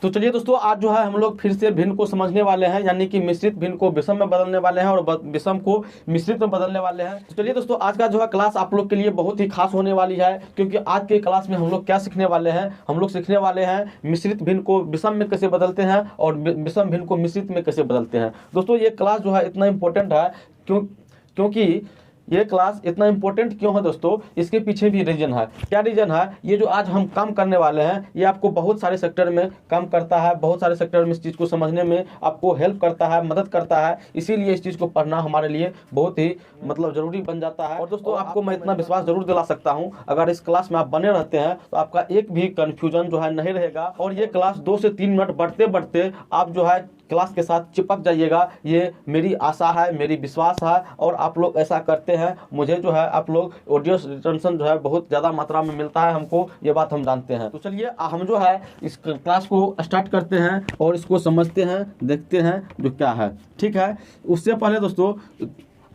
तो चलिए दोस्तों, आज जो है हम लोग फिर से भिन्न को समझने वाले हैं, यानी कि मिश्रित भिन्न को विषम में बदलने वाले हैं और विषम को मिश्रित में बदलने वाले हैं। तो चलिए दोस्तों, आज का जो है क्लास आप लोग के लिए बहुत ही खास होने वाली है, क्योंकि आज के क्लास में हम लोग क्या सीखने वाले हैं, हम लोग सीखने वाले हैं मिश्रित भिन्न को विषम में कैसे बदलते हैं और विषम भिन्न को मिश्रित में कैसे बदलते हैं। दोस्तों, ये क्लास जो है इतना इंपॉर्टेंट है क्योंकि ये क्लास इतना इंपॉर्टेंट क्यों है दोस्तों, इसके पीछे भी रीजन है। क्या रीजन है? ये जो आज हम काम करने वाले हैं, ये आपको बहुत सारे सेक्टर में काम करता है, बहुत सारे सेक्टर में इस चीज़ को समझने में आपको हेल्प करता है, मदद करता है। इसीलिए इस चीज़ को पढ़ना हमारे लिए बहुत ही जरूरी बन जाता है। और दोस्तों, आपको मैं इतना विश्वास जरूर दिला सकता हूँ, अगर इस क्लास में आप बने रहते हैं तो आपका एक भी कन्फ्यूजन जो है नहीं रहेगा। और ये क्लास 2 से 3 मिनट बढ़ते बढ़ते आप जो है क्लास के साथ चिपक जाइएगा, ये मेरी आशा है, मेरी विश्वास है। और आप लोग ऐसा करते हैं, मुझे जो है आप लोग ऑडियो रिटेंशन जो है बहुत ज़्यादा मात्रा में मिलता है हमको, ये बात हम जानते हैं। तो चलिए हम जो है इस क्लास को स्टार्ट करते हैं और इसको समझते हैं, देखते हैं जो क्या है। ठीक है, उससे पहले दोस्तों,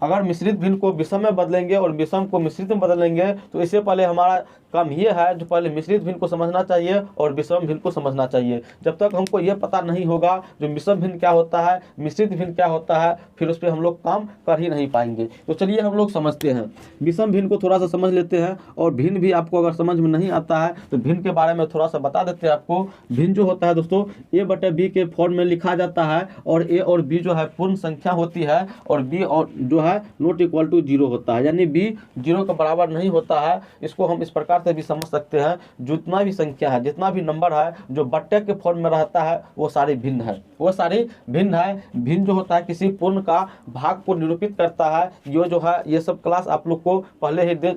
अगर मिश्रित भिन्न को विषम में बदलेंगे और विषम को मिश्रित में बदलेंगे तो इससे पहले हमारा काम ये है, जो पहले मिश्रित भिन्न को समझना चाहिए और विषम भिन्न को समझना चाहिए। जब तक हमको ये पता नहीं होगा जो विषम भिन्न क्या होता है, मिश्रित भिन्न क्या होता है, फिर उस पर हम लोग काम कर ही नहीं पाएंगे। तो चलिए हम लोग समझते हैं, विषम भिन्न को थोड़ा सा समझ लेते हैं। और भिन्न भी आपको अगर समझ में नहीं आता है तो भिन्न के बारे में थोड़ा सा बता देते हैं आपको। भिन्न जो होता है दोस्तों, a/b के फॉर्म में लिखा जाता है, और a और b जो है पूर्ण संख्या होती है, और b और जो है नॉट इक्वल टू 0 होता है, यानी b 0 के बराबर नहीं होता है। इसको हम इस प्रकार से भी समझ सकते हैं, जितना भी संख्या है, जितना भी नंबर है जो बट्टे के फॉर्म में रहता है, वो सारी भिन्न है, वो सारी भिन्न है। भिन्न जो होता है किसी पूर्ण का भाग को निरूपित करता है। ये जो है ये सब क्लास आप लोग को पहले ही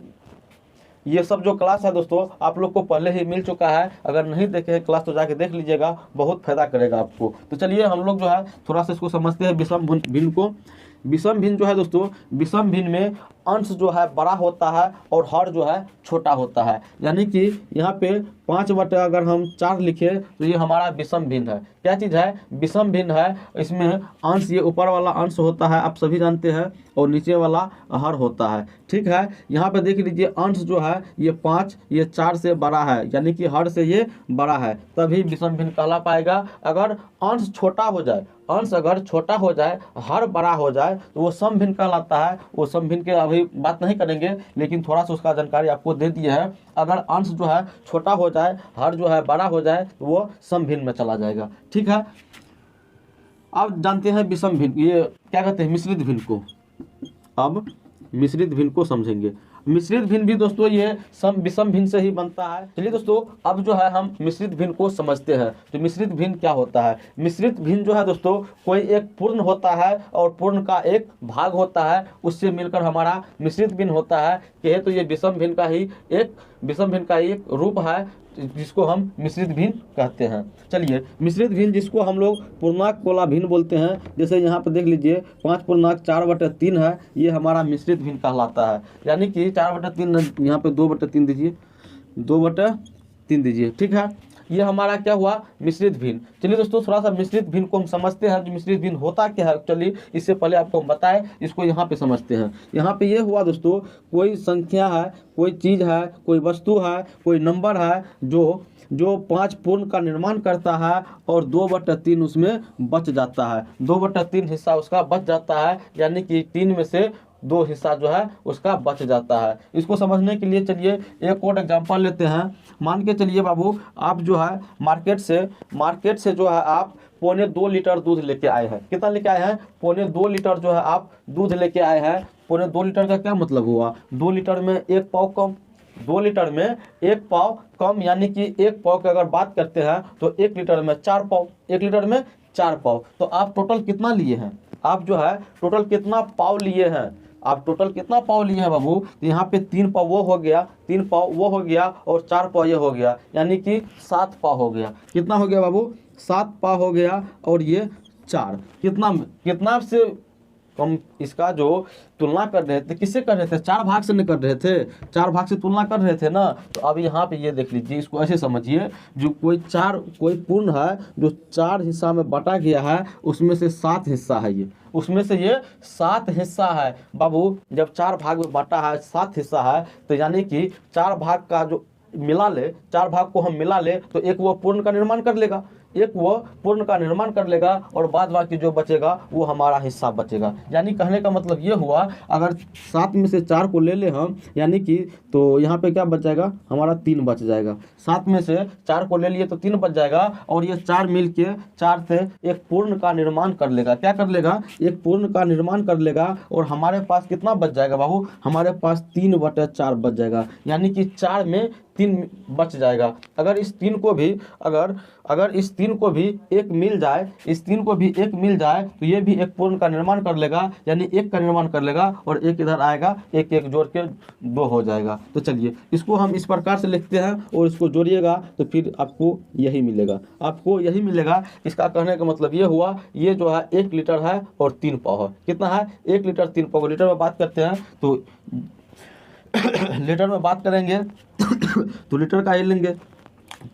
ये सब जो क्लास है दोस्तों आप लोग को पहले ही मिल चुका है। अगर नहीं देखे हैं क्लास तो जाके देख लीजिएगा, बहुत फायदा करेगा आपको। तो चलिए हम लोग जो है थोड़ा सा इसको समझते हैं विषम भिन्न को। विषम भिन्न जो है दोस्तों, विषम भिन्न में अंश जो है बड़ा होता है और हर जो है छोटा होता है। यानी कि यहाँ पे 5/अगर हम 4 लिखे तो ये हमारा विषम भिन्न है। क्या चीज़ है? विषम भिन्न है। इसमें अंश, ये ऊपर वाला अंश होता है, आप सभी जानते हैं, और नीचे वाला हर होता है। ठीक है, यहाँ पे देख लीजिए, अंश जो है ये 5, ये 4 से बड़ा है, यानी कि हर से ये बड़ा है, तभी विषम भिन्न कहला पाएगा। अगर अंश छोटा हो जाए, अंश अगर छोटा हो जाए, हर बड़ा हो जाए, तो वो सम भिन्न कहलाता है। वो सम भिन्न के अभी बात नहीं करेंगे, लेकिन थोड़ा सा उसका जानकारी आपको दे दिया है। अगर अंश जो है छोटा हो जाए, हर जो है बड़ा हो जाए, तो वो सम भिन्न में चला जाएगा। ठीक है, अब जानते हैं विषम भिन्न, ये क्या कहते हैं, मिश्रित भिन्न को। अब मिश्रित भिन्न को समझेंगे। मिश्रित भिन्न भी दोस्तों ये विषम भिन्न से ही बनता है। चलिए दोस्तों, अब जो है हम मिश्रित भिन्न को समझते हैं। तो मिश्रित भिन्न क्या होता है? मिश्रित भिन्न जो है दोस्तों, कोई एक पूर्ण होता है और पूर्ण का एक भाग होता है, उससे मिलकर हमारा मिश्रित भिन्न होता है। कहे तो ये विषम भिन्न का ही एक रूप है, जिसको हम मिश्रित भिन्न कहते हैं। चलिए, मिश्रित भिन्न जिसको हम लोग पूर्णांक कोला भिन्न बोलते हैं, जैसे यहाँ पर देख लीजिए 5/4/3 है, ये हमारा मिश्रित भिन्न कहलाता है। यानी कि 4/3, यहाँ पे 2/3 दीजिए, 2/3 दीजिए। ठीक है, ये हमारा क्या हुआ? मिश्रित भिन्न। चलिए दोस्तों, थोड़ा सा मिश्रित भिन्न को हम समझते हैं, जो मिश्रित भिन्न होता क्या है। चलिए, इससे पहले आपको हम बताएं, इसको यहाँ पे समझते हैं। यहाँ पे ये हुआ दोस्तों, कोई संख्या है, कोई चीज़ है, कोई वस्तु है, कोई नंबर है, जो 5 पूर्ण का निर्माण करता है और 2/3 उसमें बच जाता है। 2/3 हिस्सा उसका बच जाता है, यानी कि 3 में से 2 हिस्सा जो है उसका बच जाता है। इसको समझने के लिए चलिए एक और एग्जांपल लेते हैं। मान के चलिए बाबू, आप जो है मार्केट से जो है आप 2.25 लीटर दूध लेके आए हैं। कितना लेके आए हैं? 2.25 लीटर जो है आप दूध लेके आए हैं। 2.25 लीटर का क्या मतलब हुआ? 2 लीटर में 1 पाव कम, 2 लीटर में 1 पाव कम, यानी कि 1 पाव की अगर बात करते हैं तो 1 लीटर में 4 पाव, 1 लीटर में 4 पाव। तो आप टोटल कितना लिए हैं? आप जो है टोटल कितना पाव लिए हैं? आप टोटल कितना पाव लिए हैं बाबू? तो यहाँ पे 3 पाव वो हो गया, 3 पाव वो हो गया, और 4 पाव ये हो गया, यानी कि 7 पाव हो गया। कितना हो गया बाबू? 7 पाव हो गया। और ये 4 कितना से हम इसका जो तुलना कर रहे थे, किससे कर रहे थे? 4 भाग से नहीं कर रहे थे, 4 भाग से तुलना कर रहे थे ना। तो अब यहाँ पे ये देख लीजिए, इसको ऐसे समझिए, जो कोई पूर्ण है जो 4 हिस्सा में बांटा गया है, उसमें से 7 हिस्सा है, उसमें से ये 7 हिस्सा है बाबू। जब 4 भाग में बांटा है, 7 हिस्सा है, तो यानी कि 4 भाग का जो मिला ले, 4 भाग को हम मिला ले तो एक वो पूर्ण का निर्माण कर लेगा। एक वो पूर्ण का निर्माण कर लेगा और बाद बाकी जो बचेगा वो हमारा हिस्सा बचेगा। यानी कहने का मतलब ये हुआ, अगर 7 में से 4 को ले ले हम, यानी कि तो यहाँ पे क्या बच जाएगा हमारा 3 बच जाएगा। 7 में से 4 को ले लिए तो 3 बच जाएगा और ये 4 मिल के 4 से एक पूर्ण का निर्माण कर लेगा। क्या कर लेगा? एक पूर्ण का निर्माण कर लेगा और हमारे पास कितना बच जाएगा बाबू? हमारे पास 3/4 बच जाएगा, यानी कि 4 में 3 बच जाएगा। अगर इस 3 को भी अगर इस 3 को भी एक मिल जाए, इस 3 को भी एक मिल जाए तो ये भी एक पूर्ण का निर्माण कर लेगा, यानी एक का निर्माण कर लेगा और एक इधर आएगा, एक एक जोड़ के 2 हो जाएगा। तो चलिए इसको हम इस प्रकार से लिखते हैं और इसको जोड़िएगा तो फिर आपको यही मिलेगा, आपको यही मिलेगा। इसका कहने का मतलब ये हुआ, ये जो है 1 लीटर है और 3 पाव है। कितना है? 1 लीटर 3 पाव। लीटर में बात करते हैं तो लीटर में बात करेंगे तो लीटर का ही लेंगे।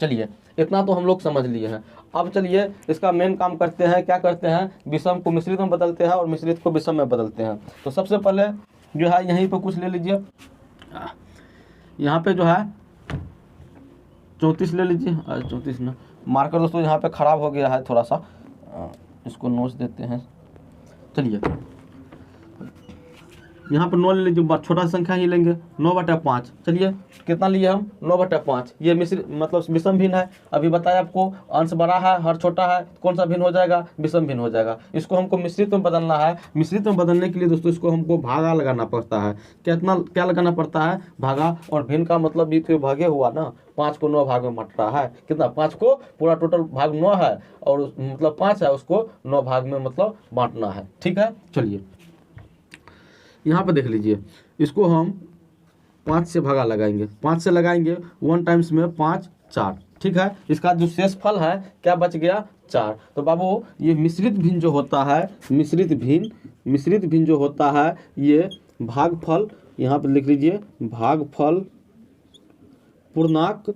चलिए इतना तो हम लोग समझ लिए हैं। अब चलिए इसका मेन काम करते हैं। क्या करते हैं? विषम को मिश्रित में बदलते हैं और मिश्रित को विषम में बदलते हैं। तो सबसे पहले जो है यहीं पे कुछ ले लीजिए, यहाँ पे जो है 34 ले लीजिए। 34 ना, मार्कर दोस्तों यहाँ पे ख़राब हो गया है थोड़ा सा, इसको नोच देते हैं। चलिए यहाँ पर 9 ले लीजिए, छोटा संख्या ही लेंगे, 9/5। चलिए कितना लिए हम? 9/5। ये मिश्र मतलब विषम भिन्न है। अभी बताया आपको, अंश बड़ा है हर छोटा है, कौन सा भिन्न हो जाएगा? विषम भिन्न हो जाएगा। इसको हमको मिश्रित में बदलना है। मिश्रित में बदलने के लिए दोस्तों इसको हमको भागा लगाना पड़ता है। क्या लगाना पड़ता है? भागा। और भिन्न का मतलब भी तो भागे हुआ ना, 5 को 9 भाग में बट रहा है। कितना? 5 को पूरा टोटल भाग 9 है और मतलब 5 है, उसको 9 भाग में मतलब बांटना है। ठीक है, चलिए यहाँ पे देख लीजिए, इसको हम 5 से भागा लगाएंगे। 5 से लगाएंगे 1 टाइम्स में 5 4। ठीक है, इसका जो शेषफल है क्या बच गया? 4। तो बाबू ये मिश्रित भिन्न जो होता है, मिश्रित भिन्न जो होता है, ये भागफल, यहाँ पे लिख लीजिए, भागफल पूर्णांक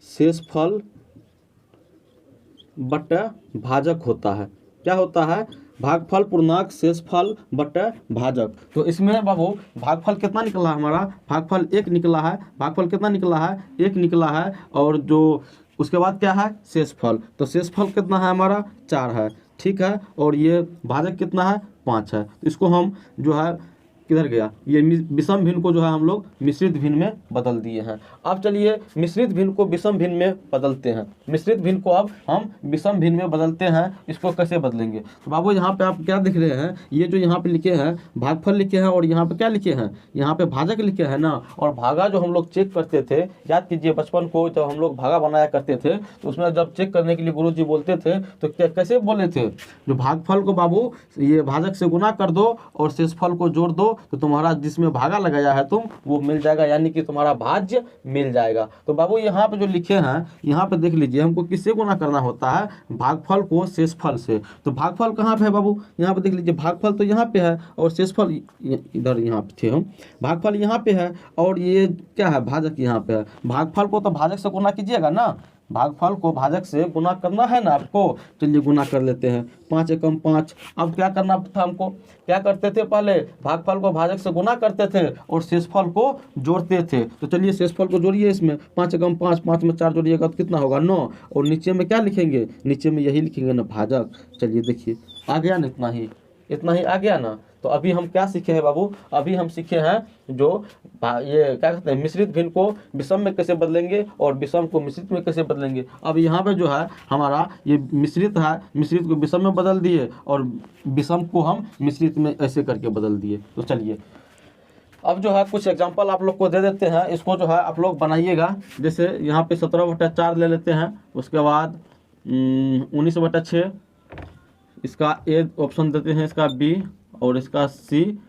शेषफल बटा भाजक होता है। क्या होता है? भागफल पूर्णांक शेषफल बटा भाजक। तो इसमें बाबू भागफल कितना निकला है हमारा? भागफल 1 निकला है। भागफल कितना निकला है? 1 निकला है। और जो उसके बाद क्या है? शेषफल। तो शेषफल कितना है हमारा? 4 है। ठीक है, और ये भाजक कितना है? 5 है। तो इसको हम जो है किधर गया? ये विषम भिन्न को जो है हम लोग मिश्रित भिन्न में बदल दिए हैं। अब चलिए मिश्रित भिन्न को विषम भिन्न में बदलते हैं। मिश्रित भिन्न को अब हम विषम भिन्न में बदलते हैं। इसको कैसे बदलेंगे? तो बाबू यहाँ पे आप क्या दिख रहे हैं? ये जो यहाँ पे लिखे हैं भागफल लिखे हैं और यहाँ पे क्या लिखे हैं? यहाँ पे भाजक लिखे हैं ना। और भागा जो हम लोग चेक करते थे, याद कीजिए बचपन को जब हम लोग भागा बनाया करते थे तो उसमें जब चेक करने के लिए गुरु जी बोलते थे तो कैसे बोले थे? जो भागफल को बाबू ये भाजक से गुना कर दो और शेषफल को जोड़ दो तो तुम्हारा जिसमें भागा लगाया है तुम वो मिल जाएगा, यानी कि तुम्हारा भाज्य मिल जाएगा। तो बाबू यहाँ पे जो लिखे हैं, यहाँ पे देख लीजिए, हमको किससे गुना करना होता है? भागफल को शेषफल से। तो भागफल कहाँ पे है बाबू? यहाँ पे देख लीजिए, भागफल तो यहाँ पे है और शेषफल इधर यहाँ पे थे हम। भागफल यहाँ पे है और ये क्या है? भाजक यहाँ पे है। भागफल को तो भाजक से गुना कीजिएगा ना, भागफल को भाजक से गुना करना है ना आपको। चलिए गुना कर लेते हैं, 5 एकम 5। अब क्या करना था हमको? क्या करते थे? पहले भागफल को भाजक से गुना करते थे और शेषफल को जोड़ते थे। तो चलिए शेषफल को जोड़िए इसमें, 5 एकम 5, 5 में 4 जोड़िएगा तो कितना होगा? 9। और नीचे में क्या लिखेंगे? नीचे में यही लिखेंगे ना, भाजक। चलिए देखिए आ गया ना, इतना ही आ गया ना। तो अभी हम क्या सीखे हैं बाबू? अभी हम सीखे हैं जो ये क्या कहते हैं, मिश्रित भिन्न को विषम में कैसे बदलेंगे और विषम को मिश्रित में कैसे बदलेंगे। अब यहाँ पे जो है हमारा ये मिश्रित है, मिश्रित को विषम में बदल दिए और विषम को हम मिश्रित में ऐसे करके बदल दिए। तो चलिए अब जो है कुछ एग्जांपल आप लोग को दे देते हैं, इसको जो है आप लोग बनाइएगा। जैसे यहाँ पे 17/4 ले लेते हैं, उसके बाद 19/6, इसका ए ऑप्शन देते हैं, इसका बी और इसका सी।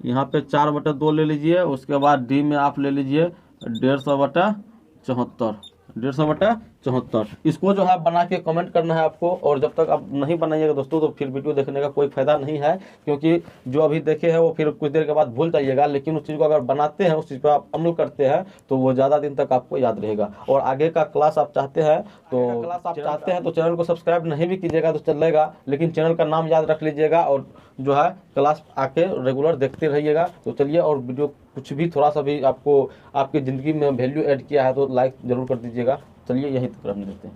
यहाँ पे 4/2 ले लीजिए। उसके बाद डी में आप ले लीजिए 150/74, 150/74। इसको जो है बना के कमेंट करना है आपको। और जब तक आप नहीं बनाइएगा दोस्तों तो फिर वीडियो देखने का कोई फ़ायदा नहीं है, क्योंकि जो अभी देखे हैं वो फिर कुछ देर के बाद भूल जाइएगा। लेकिन उस चीज़ को अगर बनाते हैं, उस चीज़ पर आप अमल करते हैं तो वो ज़्यादा दिन तक आपको याद रहेगा। और आगे का क्लास आप चाहते हैं तो चैनल को सब्सक्राइब नहीं भी कीजिएगा तो चलेगा, लेकिन चैनल का नाम याद रख लीजिएगा और जो है क्लास आके रेगुलर देखते रहिएगा। तो चलिए, और वीडियो कुछ भी थोड़ा सा भी आपको आपकी ज़िंदगी में वैल्यू ऐड किया है तो लाइक ज़रूर कर दीजिएगा। चलिए यहीं तक रहने देते हैं।